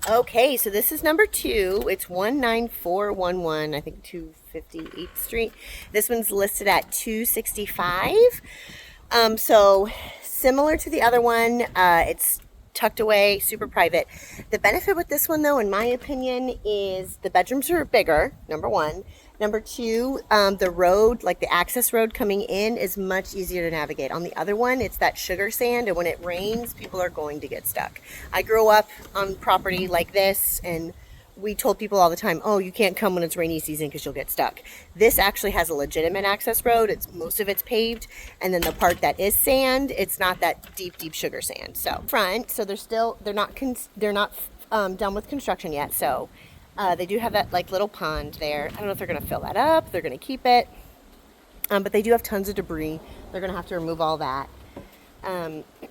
Okay, so this is number two. It's 19411, I think 258th Street. This one's listed at 265. So similar to the other one, it's tucked away, super private. The benefit with this one, though, in my opinion, is the bedrooms are bigger, number one. Number two, the road, like the access road coming in, is much easier to navigate. On the other one, it's that sugar sand, and when it rains, people are going to get stuck. I grew up on property like this, and we told people all the time, oh, you can't come when it's rainy season because you'll get stuck. This actually has a legitimate access road. Most of it's paved, and then the part that is sand, it's not that deep sugar sand. So front, so they're not done with construction yet. So they do have that like little pond there. I don't know if they're going to fill that up. They're going to keep it, but they do have tons of debris. They're going to have to remove all that.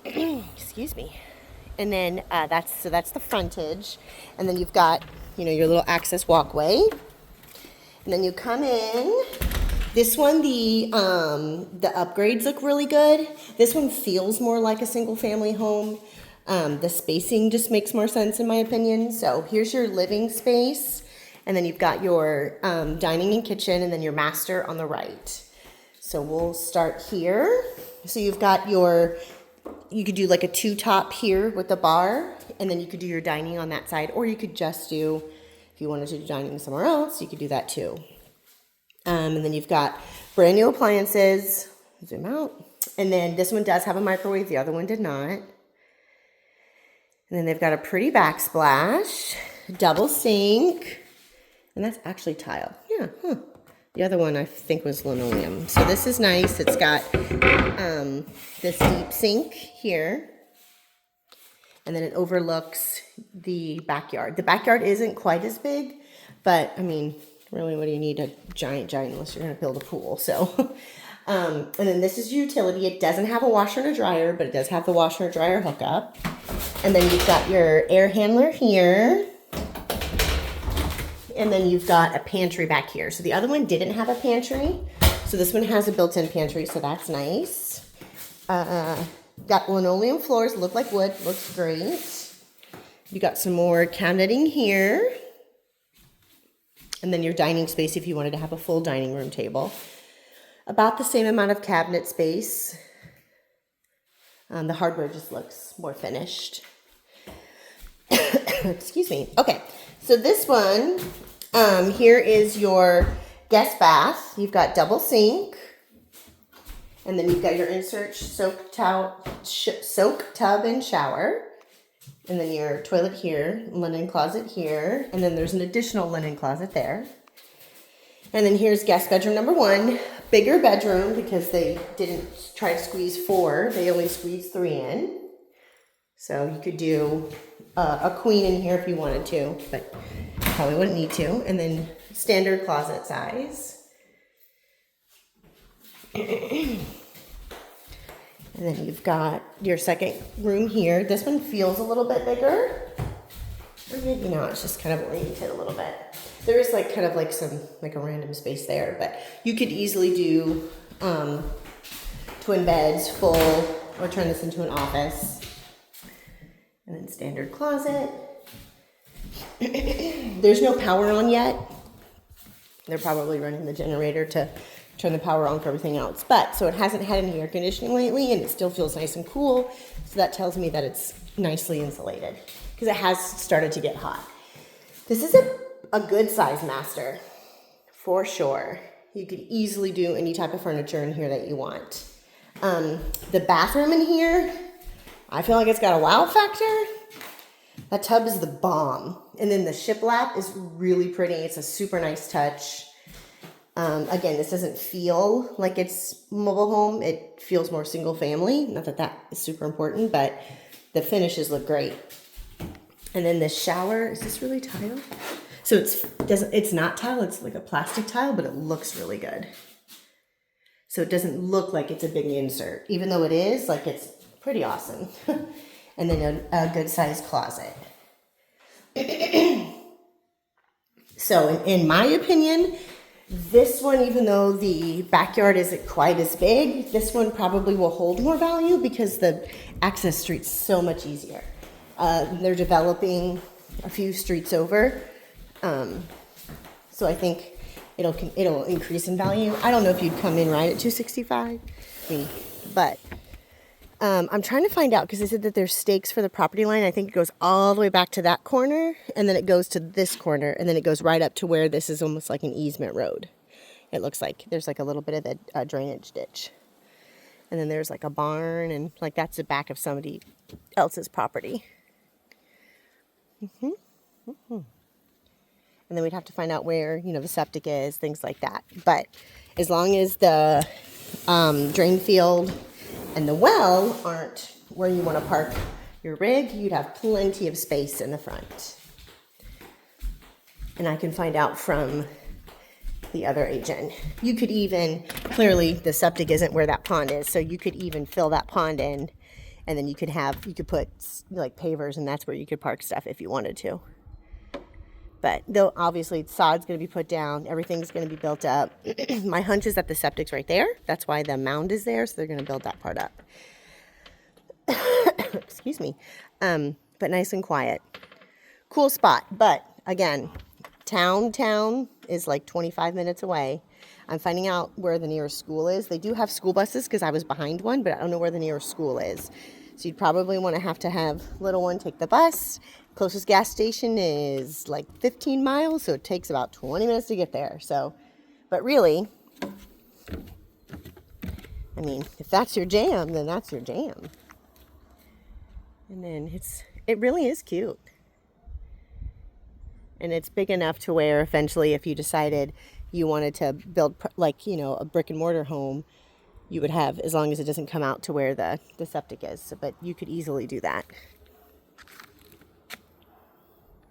Excuse me. And then that's the frontage, and then you've got your little access walkway, and then you come in. This one, the upgrades look really good. This one feels more like a single family home. The spacing just makes more sense in my opinion. So here's your living space, and then you've got your dining and kitchen, and then your master on the right. So we'll start here. So you've got you could do like a two-top here with the bar, and then you could do your dining on that side, or you could just do, if you wanted to do dining somewhere else, you could do that too. And then you've got brand new appliances. Zoom out. And then this one does have a microwave. The other one did not. And then they've got a pretty backsplash, double sink, and that's actually tile. Yeah, The other one I think was linoleum. So this is nice. It's got this deep sink here, and then it overlooks the backyard. The backyard isn't quite as big, but I mean, really, what do you need a giant unless you're going to build a pool? So, and then this is utility. It doesn't have a washer and a dryer, but it does have the washer and dryer hookup. And then you've got your air handler here. And then you've got a pantry back here. So the other one didn't have a pantry. So this one has a built-in pantry, so that's nice. Got linoleum floors, look like wood, looks great. You got some more cabineting here. And then your dining space if you wanted to have a full dining room table. About the same amount of cabinet space. The hardware just looks more finished. Excuse me. Okay, so this one, here is your guest bath. You've got double sink, and then you've got your insert soak tub and shower, and then your toilet here, linen closet here, and then there's an additional linen closet there. And then here's guest bedroom number one, bigger bedroom because they didn't try to squeeze 4, they only squeezed 3 in. So you could do a queen in here if you wanted to, but probably wouldn't need to. And then standard closet size. And then you've got your second room here. This one feels a little bit bigger. Or maybe not, it's just kind of oriented a little bit. There is like kind of like some, like a random space there, but you could easily do twin beds, full, or turn this into an office. And then standard closet. There's no power on yet. They're probably running the generator to turn the power on for everything else. But, so it hasn't had any air conditioning lately, and it still feels nice and cool. So that tells me that it's nicely insulated, because it has started to get hot. This is a good size master, for sure. You could easily do any type of furniture in here that you want. The bathroom in here, I feel like it's got a wow factor. That tub is the bomb. And then the shiplap is really pretty. It's a super nice touch. Again, this doesn't feel like it's mobile home. It feels more single family. Not that that is super important, but the finishes look great. And then the shower, is this really tile? So it's not tile, it's like a plastic tile, but it looks really good. So it doesn't look like it's a big insert, even though it is, like it's pretty awesome. And then a good sized closet. So in my opinion, this one, even though the backyard isn't quite as big, this one probably will hold more value because the access street's so much easier. They're developing a few streets over. So I think it'll increase in value. I don't know if you'd come in right at 265, but I'm trying to find out because they said that there's stakes for the property line. I think it goes all the way back to that corner, and then it goes to this corner, and then it goes right up to where this is almost like an easement road. It looks like there's like a little bit of a drainage ditch. And then there's like a barn, and like that's the back of somebody else's property. And then we'd have to find out where, the septic is, things like that. But as long as the drain field and the well aren't where you want to park your rig, you'd have plenty of space in the front. And I can find out from the other agent. You could even, clearly the septic isn't where that pond is, so you could even fill that pond in, and then you could put like pavers, and that's where you could park stuff if you wanted to. But though obviously sod's going to be put down, everything's going to be built up. My hunch is that the septic's right there. That's why the mound is there, so they're going to build that part up. Excuse me. But nice and quiet. Cool spot. But again, town is like 25 minutes away. I'm finding out where the nearest school is. They do have school buses because I was behind one, but I don't know where the nearest school is. So you'd probably want to have little one take the bus. Closest gas station is like 15 miles, so it takes about 20 minutes to get there. So, but really, I mean, if that's your jam, then that's your jam. And then it really is cute. And it's big enough to where eventually if you decided you wanted to build a brick and mortar home, you would have, as long as it doesn't come out to where the septic is. But you could easily do that.